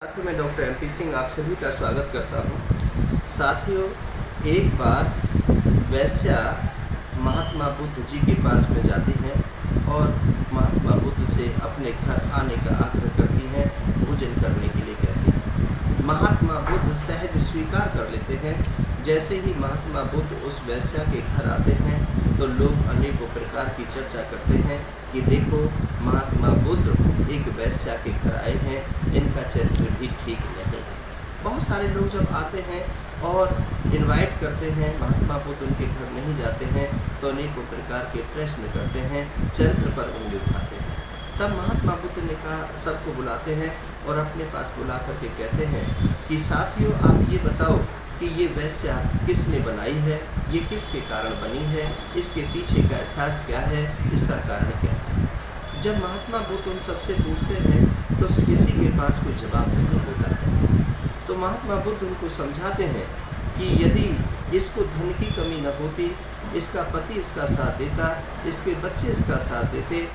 साथ ही मैं doctor MP Singh आप सभी का स्वागत करता हूँ। साथियों, एक बार वैश्या महात्मा बुद्ध जी के पास में जाती हैं और महात्मा बुद्ध से अपने घर आने का आग्रह करती हैं, भोजन करने के लिए कहती हैं। महात्मा बुद्ध सहज स्वीकार कर लेते हैं। जैसे ही महात्मा बुद्ध उस वैश्या के घर आते हैं तो लोग अनेकों प्रकार की चर्चा करते हैं कि देखो, महात्मा बुद्ध एक वैश्या के घर आए हैं, इनका चरित्र भी ठीक नहीं है। बहुत सारे लोग जब आते हैं और इनवाइट करते हैं, महात्मा बुद्ध उनके घर नहीं जाते हैं तो अनेकों प्रकार के प्रश्न करते हैं, चरित्र पर उंगली उठाते हैं। तब महात्मा बुद्ध ने कहा, सबको बुलाते हैं और अपने पास बुला करके कहते हैं कि साथियों, आप ये बताओ कि ये वैश्या किसने बनाई है, ये किसके कारण बनी है, इसके पीछे का इतिहास क्या है, इसका कारण क्या है। जब महात्मा बुद्ध उन सबसे पूछते हैं तो किसी के पास कोई जवाब नहीं होता है। तो महात्मा बुद्ध उनको समझाते हैं कि यदि इसको धन की कमी न होती, इसका पति इसका साथ देता, इसके बच्चे इसका साथ देते,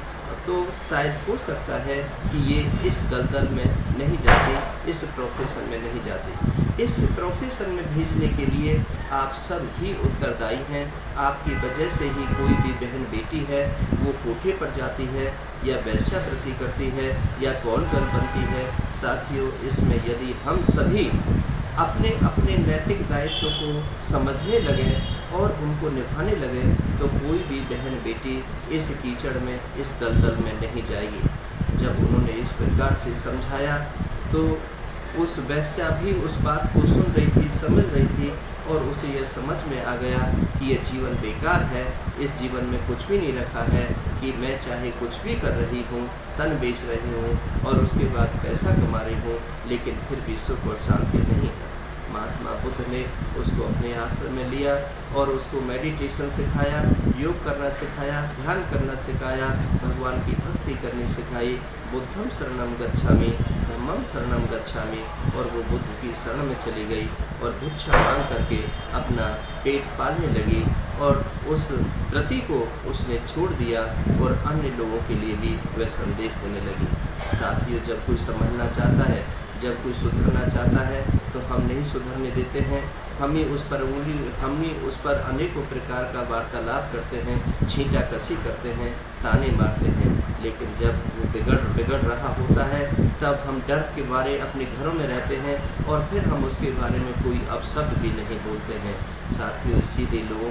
तो शायद हो सकता है कि ये इस दलदल में नहीं जाती, इस प्रोफेशन में नहीं जाती। इस प्रोफेशन में भेजने के लिए आप सब ही उत्तरदायी हैं। आपकी वजह से ही कोई भी बहन बेटी है वो कोठे पर जाती है या वैश्यावृत्ति करती है या कॉल गर्ल बनती है। साथियों, इसमें यदि हम सभी अपने अपने नैतिक दायित्व को समझने लगे और उनको निभाने लगे तो कोई भी बहन बेटी इस कीचड़ में, इस दलदल में नहीं जाएगी। जब उन्होंने इस प्रकार से समझाया तो उस वैश्या भी उस बात को सुन रही थी, समझ रही थी और उसे यह समझ में आ गया कि यह जीवन बेकार है, इस जीवन में कुछ भी नहीं रखा है, कि मैं चाहे कुछ भी कर रही हूँ, तन बेच रही हूँ और उसके बाद पैसा कमा रही हूँ, लेकिन फिर भी सुख और शांति नहीं है। महात्मा बुद्ध ने उसको अपने आश्रम में लिया और उसको मेडिटेशन सिखाया, योग करना सिखाया, ध्यान करना सिखाया, भगवान की भक्ति करनी सिखाई। बुद्धम शरणम गच्छामि, धम्मम शरणम गच्छामि, और वो बुद्ध की शरण में चली गई और भिक्षा मांग करके अपना पेट पालने लगी और उस व्रति को उसने छोड़ दिया और अन्य लोगों के लिए भी वह संदेश देने लगी। साथियों, जब कोई समझना चाहता है, जब कोई सुधरना चाहता है तो हम नहीं सुधरने देते हैं। हम ही उस पर अनेकों प्रकार का वार्तालाप करते हैं, छींटा कसी करते हैं, ताने मारते हैं, लेकिन जब वो बिगड़ रहा होता है तब हम डर के मारे अपने घरों में रहते हैं और फिर हम उसके बारे में कोई अपशब्द भी नहीं बोलते हैं। साथियों, इसीलिए लोगों